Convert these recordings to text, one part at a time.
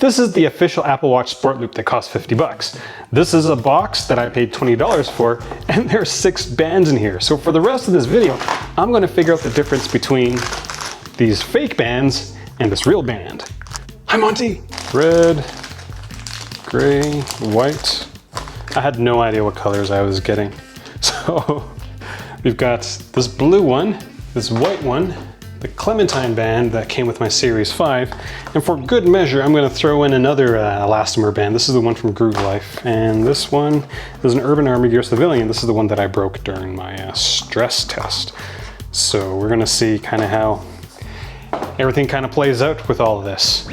This is the official Apple Watch Sport Loop that costs 50 bucks. This is a box that I paid $20 for, and there's 6 bands in here. So for the rest of this video, I'm gonna figure out the difference between these fake bands and this real band. Hi, Monty. Red, gray, white. I had no idea what colors I was getting. So we've got this blue one, this white one, the Clementine band that came with my Series 5. And for good measure, I'm gonna throw in another elastomer band. This is the one from Groove Life. And this one is an Urban Army Gear Civilian. This is the one that I broke during my stress test. So we're gonna see kind of how everything kind of plays out with all of this.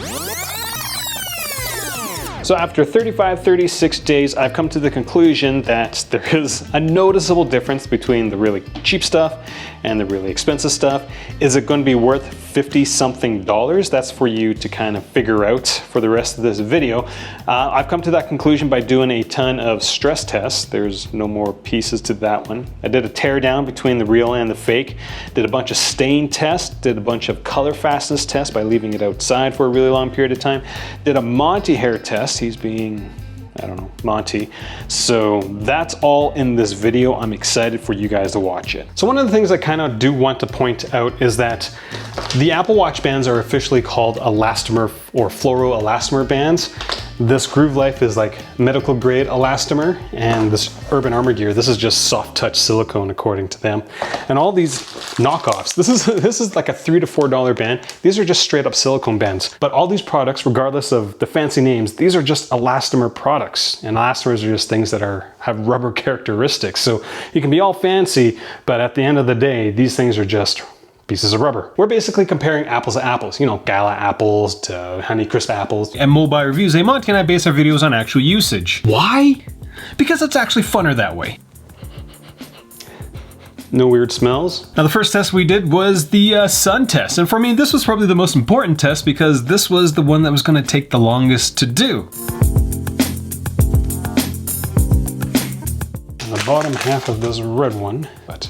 So after 36 days, I've come to the conclusion that there is a noticeable difference between the really cheap stuff and the really expensive stuff. Is it going to be worth 50-something dollars? That's for you to kind of figure out for the rest of this video. I've come to that conclusion by doing a ton of stress tests. There's no more pieces to that one. I did a tear down between the real and the fake, did a bunch of stain tests, did a bunch of colorfastness tests by leaving it outside for a really long period of time, did a Monty hair test. He's being, I don't know, Monty. So that's all in this video. I'm excited for you guys to watch it. So one of the things I kind of do want to point out is that the Apple Watch bands are officially called elastomer or fluoroelastomer bands. This Groove Life is like medical grade elastomer, and this Urban Armor Gear, this is just soft touch silicone according to them. And all these knockoffs, this is like a $3 to $4 band. These are just straight up silicone bands. But all these products, regardless of the fancy names, these are just elastomer products. And elastomers are just things that have rubber characteristics. So you can be all fancy, but at the end of the day, these things are just pieces of rubber. We're basically comparing apples to apples, you know, Gala apples to Honeycrisp apples. And MobileReviewsEh, Monty and I base our videos on actual usage. Why? Because it's actually funner that way. No weird smells. Now the first test we did was the sun test. And for me, this was probably the most important test because this was the one that was gonna take the longest to do. And the bottom half of this red one, but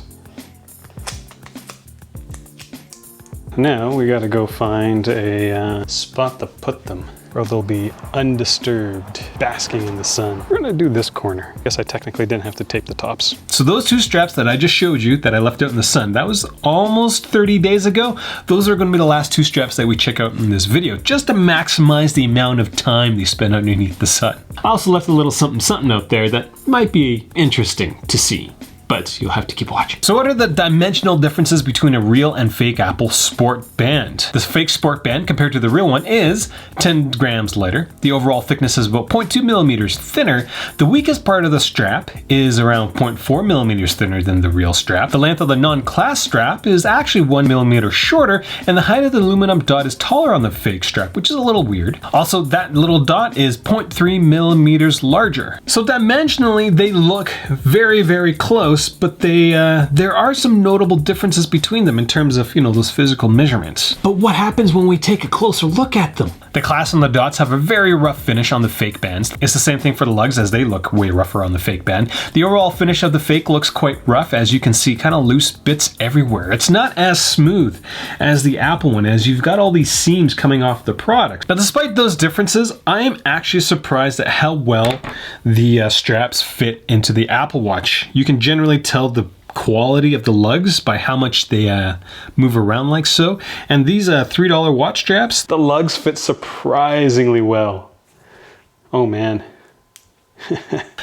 now we gotta go find a spot to put them where they'll be undisturbed, basking in the sun. We're gonna do this corner. Guess I technically didn't have to tape the tops. So those 2 straps that I just showed you that I left out in the sun, that was almost 30 days ago. Those are gonna be the last 2 straps that we check out in this video, just to maximize the amount of time they spend underneath the sun. I also left a little something out there that might be interesting to see, but you'll have to keep watching. So what are the dimensional differences between a real and fake Apple Sport band? This fake Sport band compared to the real one is 10 grams lighter. The overall thickness is about 0.2 millimeters thinner. The weakest part of the strap is around 0.4 millimeters thinner than the real strap. The length of the non-clasp strap is actually 1 millimeter shorter, and the height of the aluminum dot is taller on the fake strap, which is a little weird. Also, that little dot is 0.3 millimeters larger. So dimensionally, they look very, very close, but there are some notable differences between them in terms of, you know, those physical measurements. But what happens when we take a closer look at them? The clasp and the dots have a very rough finish on the fake bands. It's the same thing for the lugs, as they look way rougher on the fake band. The overall finish of the fake looks quite rough, as you can see, kind of loose bits everywhere. It's not as smooth as the Apple one, as you've got all these seams coming off the product. But despite those differences, I am actually surprised at how well the straps fit into the Apple Watch. You can generally tell the quality of the lugs by how much they move around like so. And these $3 watch straps, the lugs fit surprisingly well. Oh man.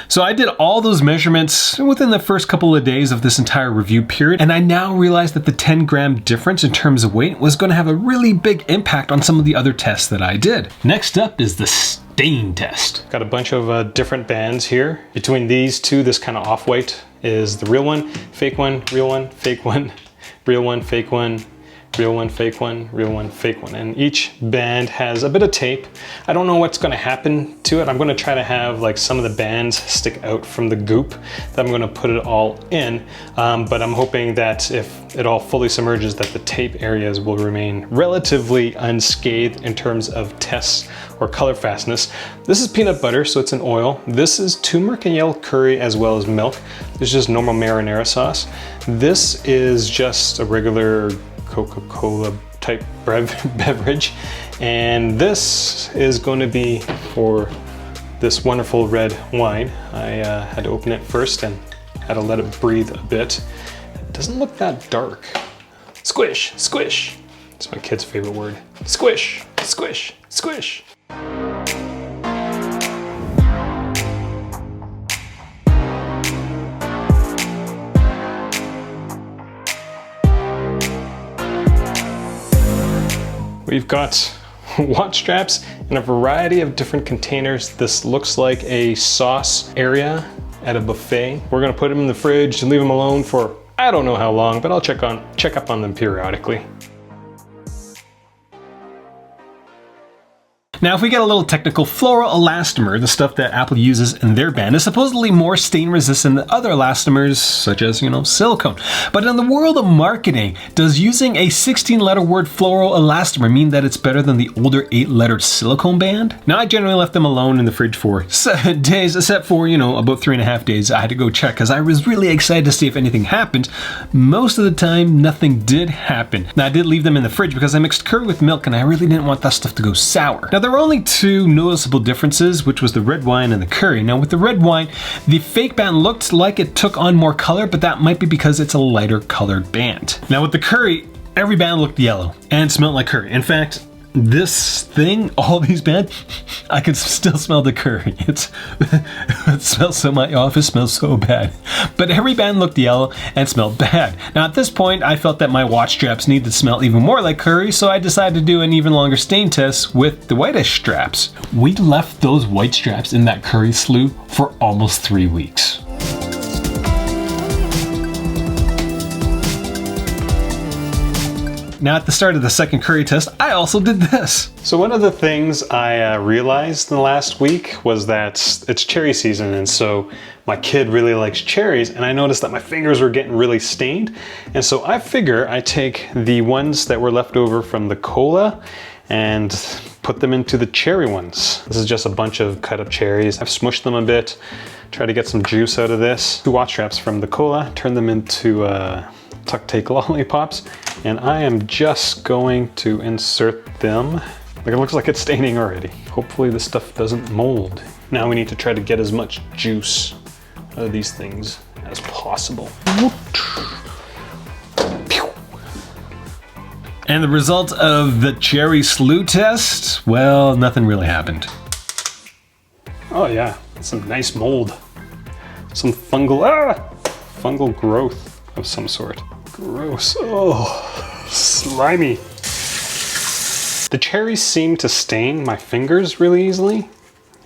So I did all those measurements within the first couple of days of this entire review period, and I now realize that the 10-gram difference in terms of weight was going to have a really big impact on some of the other tests that I did. Next up is the stain test. Got a bunch of different bands here. Between these 2, this kind of off-white is the real one, fake one, real one, fake one, real one, fake one, real one, fake one, real one, fake one. And each band has a bit of tape. I don't know what's gonna happen to it. I'm gonna try to have like some of the bands stick out from the goop that I'm gonna put it all in. But I'm hoping that if it all fully submerges, that the tape areas will remain relatively unscathed in terms of tests or color fastness. This is peanut butter, so it's an oil. This is turmeric and yellow curry as well as milk. This is just normal marinara sauce. This is just a regular Coca-Cola type beverage. And this is going to be for this wonderful red wine. I had to open it first and had to let it breathe a bit. It doesn't look that dark. Squish, squish. It's my kid's favorite word. Squish, squish, squish. We've got watch straps in a variety of different containers. This looks like a sauce area at a buffet. We're gonna put them in the fridge and leave them alone for I don't know how long, but I'll check up on them periodically. Now, if we get a little technical, fluoroelastomer, the stuff that Apple uses in their band, is supposedly more stain resistant than other elastomers, such as, silicone. But in the world of marketing, does using a 16-letter word fluoroelastomer mean that it's better than the older 8-lettered silicone band? Now, I generally left them alone in the fridge for 7 days, except for, about 3.5 days. I had to go check because I was really excited to see if anything happened. Most of the time, nothing did happen. Now, I did leave them in the fridge because I mixed curry with milk and I really didn't want that stuff to go sour. Now, there were only 2 noticeable differences, which was the red wine and the curry. Now, with the red wine, the fake band looked like it took on more color, but that might be because it's a lighter colored band. Now, with the curry, every band looked yellow and smelled like curry. In fact, this thing, all these bands, I could still smell the curry. It smells so, my office smells so bad. But every band looked yellow and smelled bad. Now at this point, I felt that my watch straps needed to smell even more like curry, so I decided to do an even longer stain test with the whitish straps. We left those white straps in that curry slough for almost 3 weeks. Now at the start of the second curry test, I also did this. So one of the things I realized in the last week was that it's cherry season, and so my kid really likes cherries, and I noticed that my fingers were getting really stained. And so I figure I take the ones that were left over from the cola and put them into the cherry ones. This is just a bunch of cut up cherries. I've smushed them a bit, try to get some juice out of this. 2 watch straps from the cola, turn them into tuck take lollipops, and I am just going to insert them. Like, it looks like it's staining already. Hopefully this stuff doesn't mold. Now we need to try to get as much juice out of these things as possible. And the result of the cherry slough test, well, nothing really happened. Oh yeah, some nice mold. Some fungal growth of some sort. Gross. Oh, slimy. The cherries seem to stain my fingers really easily,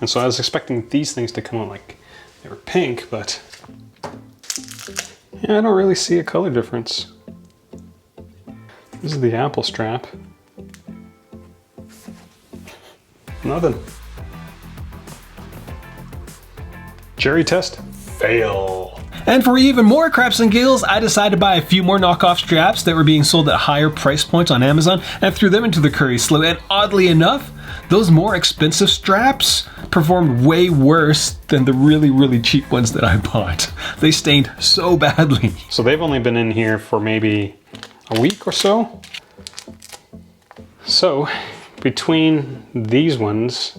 and so I was expecting these things to come out like they were pink, but yeah, I don't really see a color difference. This is the apple strap. Nothing. Cherry test, fail. And for even more craps and giggles, I decided to buy a few more knockoff straps that were being sold at higher price points on Amazon and threw them into the curry slough. And oddly enough, those more expensive straps performed way worse than the really cheap ones that I bought. They stained so badly. So they've only been in here for maybe a week or so. So between these ones,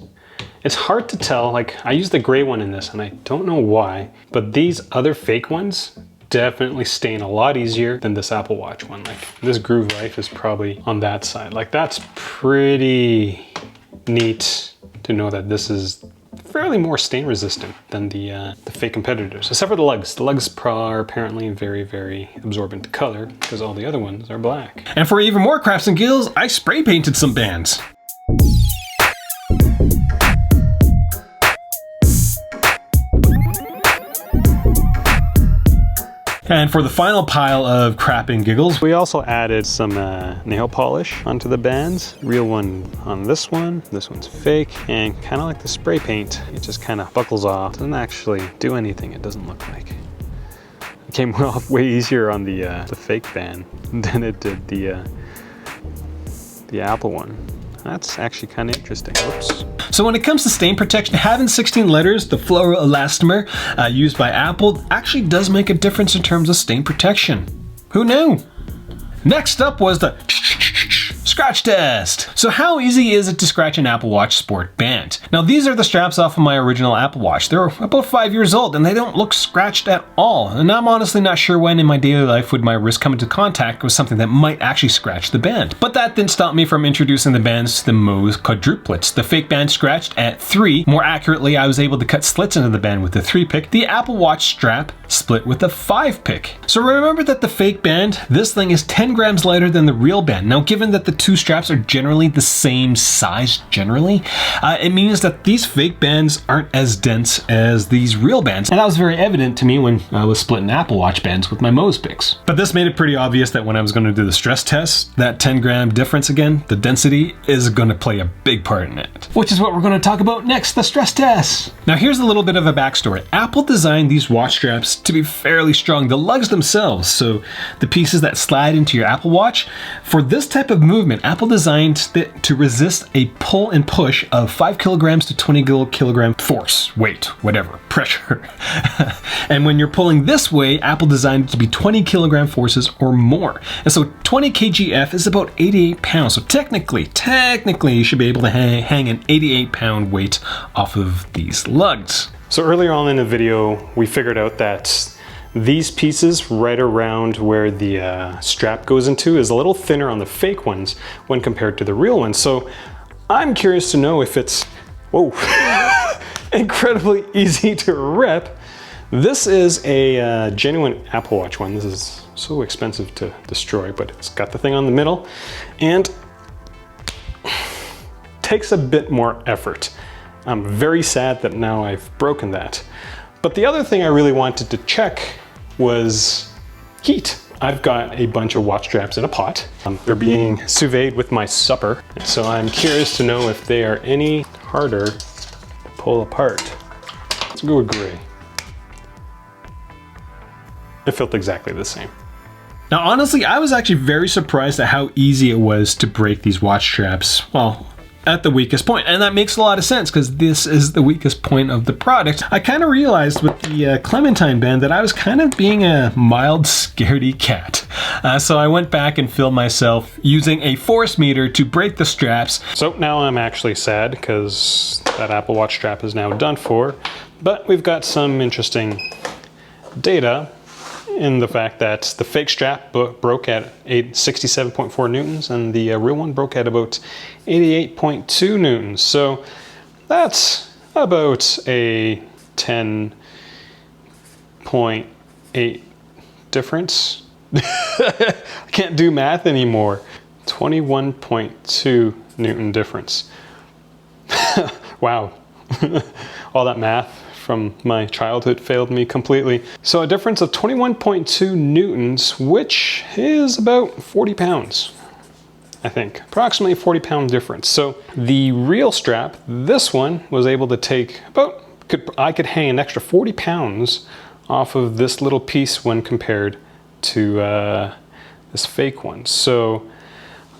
it's hard to tell. Like, I used the gray one in this and I don't know why, but these other fake ones definitely stain a lot easier than this Apple Watch one. Like, this Groove Life is probably on that side. Like, that's pretty neat to know that this is fairly more stain resistant than the fake competitors, except for the lugs. The lugs are apparently very absorbent to color because all the other ones are black. And for even more craps and giggles, I spray painted some bands. And for the final pile of crap and giggles, we also added some nail polish onto the bands. Real one on this one's fake, and kind of like the spray paint, it just kind of buckles off. Doesn't actually do anything, it doesn't look like. It came off way easier on the fake band than it did the Apple one. That's actually kind of interesting. Oops. So when it comes to stain protection, having 16 letters, the fluoroelastomer used by Apple, actually does make a difference in terms of stain protection. Who knew? Next up was the Scratch test! So how easy is it to scratch an Apple Watch Sport band? Now these are the straps off of my original Apple Watch. They're about 5 years old and they don't look scratched at all. And I'm honestly not sure when in my daily life would my wrist come into contact with something that might actually scratch the band. But that didn't stop me from introducing the bands to the MOARE quadruplets. The fake band scratched at 3. More accurately, I was able to cut slits into the band with the 3 pick. The Apple Watch strap split with the 5 pick. So remember that the fake band, this thing is 10 grams lighter than the real band. Now given that the two straps are generally the same size generally, it means that these fake bands aren't as dense as these real bands. And that was very evident to me when I was splitting Apple Watch bands with my MOARE picks. But this made it pretty obvious that when I was going to do the stress test, that 10 gram difference again, the density is going to play a big part in it. Which is what we're going to talk about next, the stress test. Now here's a little bit of a backstory. Apple designed these watch straps to be fairly strong, the lugs themselves, so the pieces that slide into your Apple Watch. For this type of movement, Apple designed it to resist a pull and push of 5 kilograms to 20 kilogram force, weight, whatever, pressure. And when you're pulling this way, Apple designed it to be 20 kilogram forces or more. And so 20 kgf is about 88 pounds. So technically you should be able to hang an 88 pound weight off of these lugs. So earlier on in the video, we figured out that these pieces right around where the strap goes into is a little thinner on the fake ones when compared to the real ones. So I'm curious to know if it's, whoa, incredibly easy to rip. This is a genuine Apple Watch one. This is so expensive to destroy, but it's got the thing on the middle and takes a bit more effort. I'm very sad that now I've broken that. But the other thing I really wanted to check was heat. I've got a bunch of watch straps in a pot. They're being sous vide with my supper. So I'm curious to know if they are any harder to pull apart. Let's go with gray. It felt exactly the same. Now honestly, I was actually very surprised at how easy it was to break these watch straps. Well, at the weakest point. And that makes a lot of sense because this is the weakest point of the product. I kind of realized with the Clementine band that I was kind of being a mild scaredy cat. So I went back and filmed myself using a force meter to break the straps. So now I'm actually sad because that Apple Watch strap is now done for, but we've got some interesting data in the fact that the fake strap broke at 67.4 newtons and the real one broke at about 88.2 newtons. So that's about a 10.8 difference. I can't do math anymore. 21.2 newton difference. Wow. All that math from my childhood failed me completely. So a difference of 21.2 newtons, which is about 40 pounds, I think. Approximately 40 pound difference. So the real strap, this one, was able to take about, I could hang an extra 40 pounds off of this little piece when compared to this fake one. So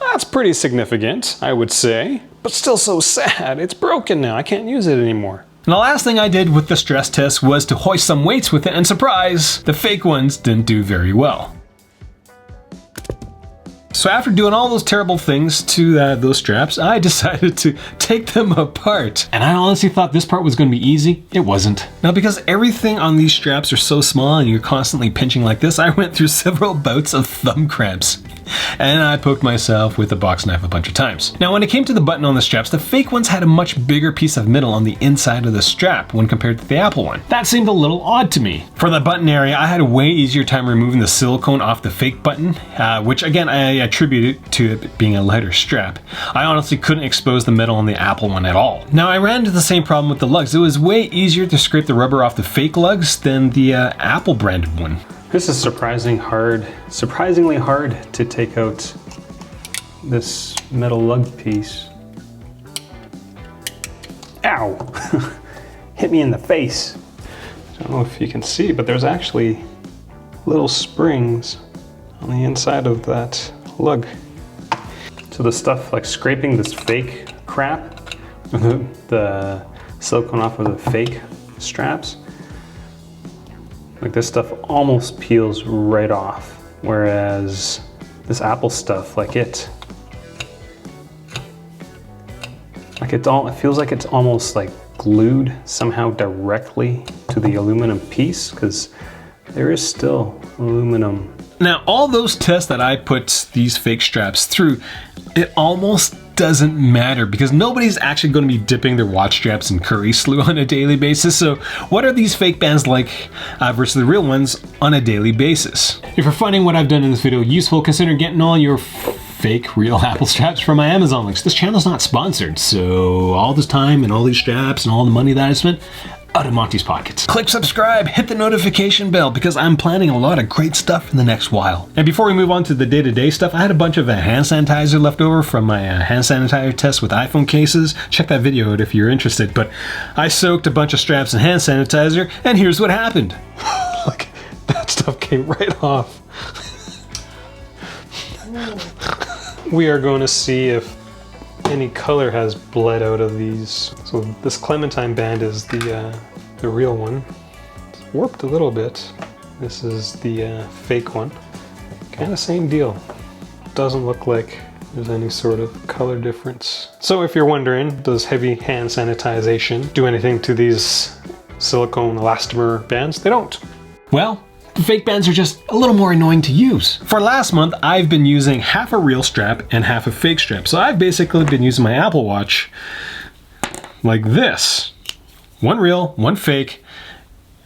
that's pretty significant, I would say, but still so sad. It's broken now, I can't use it anymore. And the last thing I did with the stress test was to hoist some weights with it, and surprise, the fake ones didn't do very well. So after doing all those terrible things to those straps, I decided to take them apart. And I honestly thought this part was going to be easy. It wasn't. Now because everything on these straps are so small and you're constantly pinching like this, I went through several bouts of thumb cramps. And I poked myself with a box knife a bunch of times. Now when it came to the button on the straps, the fake ones had a much bigger piece of metal on the inside of the strap when compared to the Apple one. That seemed a little odd to me. For the button area, I had a way easier time removing the silicone off the fake button, which again I attribute it to it being a lighter strap. I honestly couldn't expose the metal on the Apple one at all. Now I ran into the same problem with the lugs. It was way easier to scrape the rubber off the fake lugs than the Apple branded one. This is surprisingly hard to take out this metal lug piece. Ow! Hit me in the face. I don't know if you can see, but there's actually little springs on the inside of that lug. So the stuff like scraping this fake crap, the silicone off of the fake straps, like this stuff almost peels right off, whereas this Apple stuff, like it Like it feels like it's almost like glued somehow directly to the aluminum piece, because there is still aluminum. Now, all those tests that I put these fake straps through, it almost doesn't matter because nobody's actually going to be dipping their watch straps in curry slew on a daily basis. So what are these fake bands like versus the real ones on a daily basis? If you're finding what I've done in this video useful, consider getting all your fake real Apple straps from my Amazon links. This channel's not sponsored, so all this time and all these straps and all the money that I spent, out of Monty's pockets. Click subscribe, hit the notification bell, because I'm planning a lot of great stuff in the next while. And before we move on to the day-to-day stuff, I had a bunch of hand sanitizer left over from my hand sanitizer test with iPhone cases. Check that video out if you're interested. But I soaked a bunch of straps in hand sanitizer, and here's what happened. Look, that stuff came right off. We are going to see if any color has bled out of these. So this clementine band is the real one. It's warped a little bit. This is the fake one. Kind of same deal. Doesn't look like there's any sort of color difference. So if you're wondering, does heavy hand sanitization do anything to these silicone elastomer bands? They don't. Well, the fake bands are just a little more annoying to use. For last month, I've been using half a real strap and half a fake strap. So I've basically been using my Apple Watch like this. One real, one fake.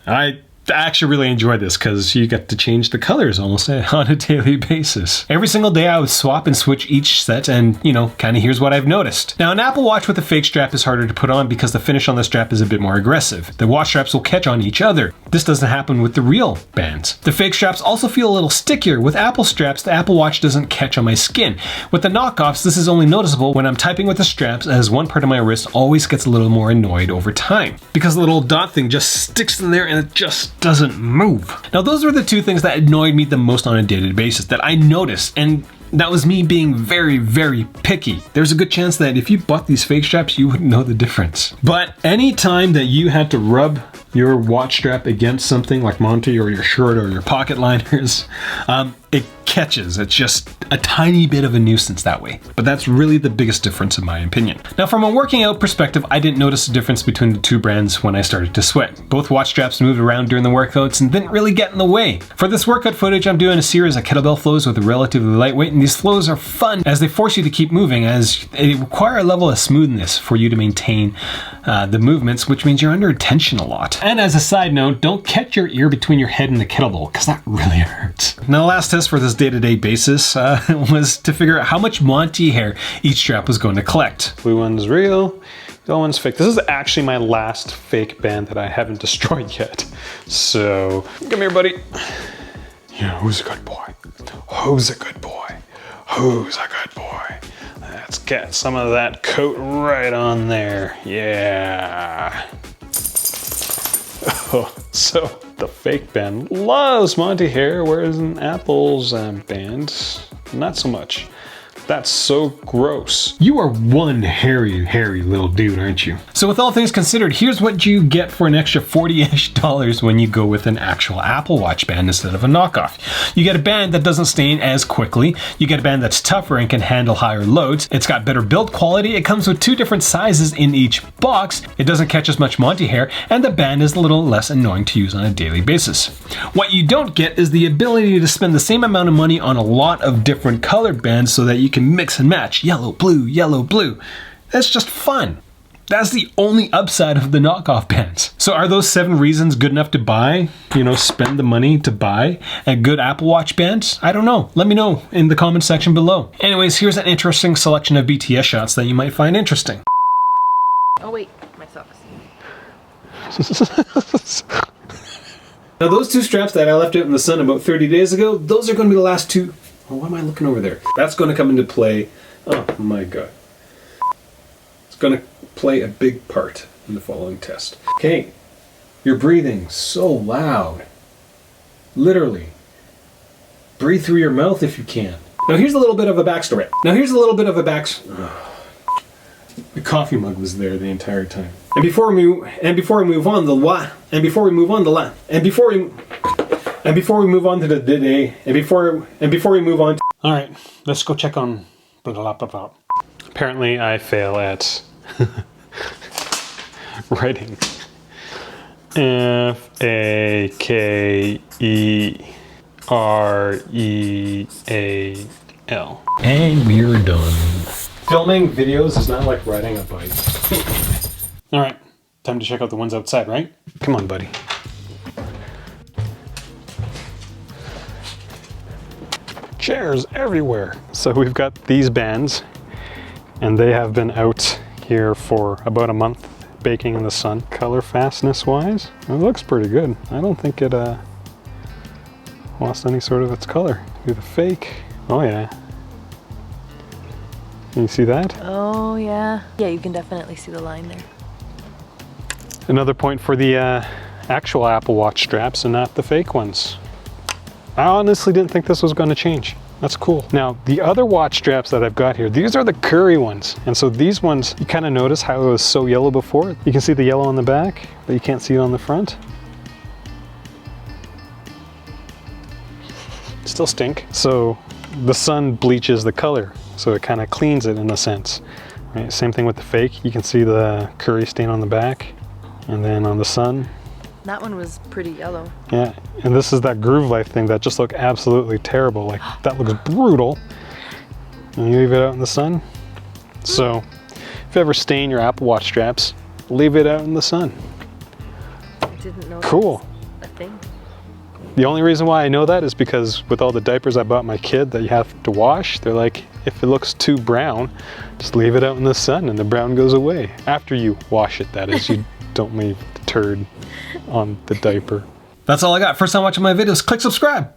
I actually really enjoy this because you get to change the colors almost on a daily basis. Every single day I would swap and switch each set and, you know, kind of here's what I've noticed. Now, an Apple Watch with a fake strap is harder to put on because the finish on the strap is a bit more aggressive. The watch straps will catch on each other. This doesn't happen with the real bands. The fake straps also feel a little stickier. With Apple straps, the Apple Watch doesn't catch on my skin. With the knockoffs, this is only noticeable when I'm typing with the straps, as one part of my wrist always gets a little more annoyed over time because the little dot thing just sticks in there and it just doesn't move. Now, those were the two things that annoyed me the most on a daily basis that I noticed, and that was me being very, very picky. There's a good chance that if you bought these fake straps, you wouldn't know the difference. But any time that you had to rub your watch strap against something like Monty or your shirt or your pocket liners, it catches. It's just a tiny bit of a nuisance that way. But that's really the biggest difference in my opinion. Now, from a working out perspective, I didn't notice a difference between the two brands when I started to sweat. Both watch straps moved around during the workouts and didn't really get in the way. For this workout footage, I'm doing a series of kettlebell flows with a relatively lightweight, and these flows are fun as they force you to keep moving, as they require a level of smoothness for you to maintain the movements, which means you're under tension a lot. And as a side note, don't catch your ear between your head and the kettlebell, because that really hurts. Now, the last test for this day-to-day basis was to figure out how much Monty hair each strap was going to collect. Blue one's real, the other one's fake. This is actually my last fake band that I haven't destroyed yet. So, come here, buddy. Yeah, who's a good boy? Who's a good boy? Who's a good boy? Let's get some of that coat right on there. Yeah. Oh, so the fake band loves Monty hair, whereas an Apple's band, not so much. That's so gross. You are one hairy little dude, aren't you? So with all things considered, here's what you get for an extra $40-ish when you go with an actual Apple Watch band instead of a knockoff. You get a band that doesn't stain as quickly. You get a band that's tougher and can handle higher loads. It's got better build quality. It comes with 2 different sizes in each box. It doesn't catch as much Monty hair, and the band is a little less annoying to use on a daily basis. What you don't get is the ability to spend the same amount of money on a lot of different colored bands so that you can mix and match yellow, blue, yellow, blue. That's just fun. That's the only upside of the knockoff bands. So are those 7 reasons good enough to buy, spend the money to buy a good Apple Watch band? I don't know. Let me know in the comment section below. Anyways, here's an interesting selection of BTS shots that you might find interesting. Oh wait, my socks. Now those 2 straps that I left out in the sun about 30 days ago, those are going to be the last 2. Oh, why am I looking over there? That's going to come into play. Oh my god. It's going to play a big part in the following test. Okay, you're breathing so loud. Literally. Breathe through your mouth if you can. Now here's a little bit of a backstory. The coffee mug was there the entire time. And before we move on to All right, let's go check on blah, blah, blah, blah. Apparently I fail at Writing F-A-K-E-R-E-A-L. And we're done. Filming videos is not like riding a bike. All right, time to check out the ones outside, right? Come on, buddy. Chairs everywhere. So we've got these bands, and they have been out here for about a month, baking in the sun. Colorfastness wise, it looks pretty good. I don't think it lost any sort of its color. Do the fake. Oh yeah. Can you see that? Oh, yeah. Yeah, you can definitely see the line there. Another point for the actual Apple Watch straps and not the fake ones. I honestly didn't think this was going to change. That's cool. Now, the other watch straps that I've got here, these are the curry ones. And so these ones, you kind of notice how it was so yellow before. You can see the yellow on the back, but you can't see it on the front. Still stink. So the sun bleaches the color, so it kind of cleans it in a sense. Right? Same thing with the fake. You can see the curry stain on the back, and then on the sun. That one was pretty yellow. Yeah, and this is that Groove Life thing that just looked absolutely terrible. Like, that looks brutal. And you leave it out in the sun. So, if you ever stain your Apple Watch straps, leave it out in the sun. I didn't know Cool. that was a thing. The only reason why I know that is because with all the diapers I bought my kid that you have to wash, they're like, if it looks too brown, just leave it out in the sun and the brown goes away. After you wash it, that is. You don't leave the turd on the diaper. That's all I got. First time watching my videos, click subscribe.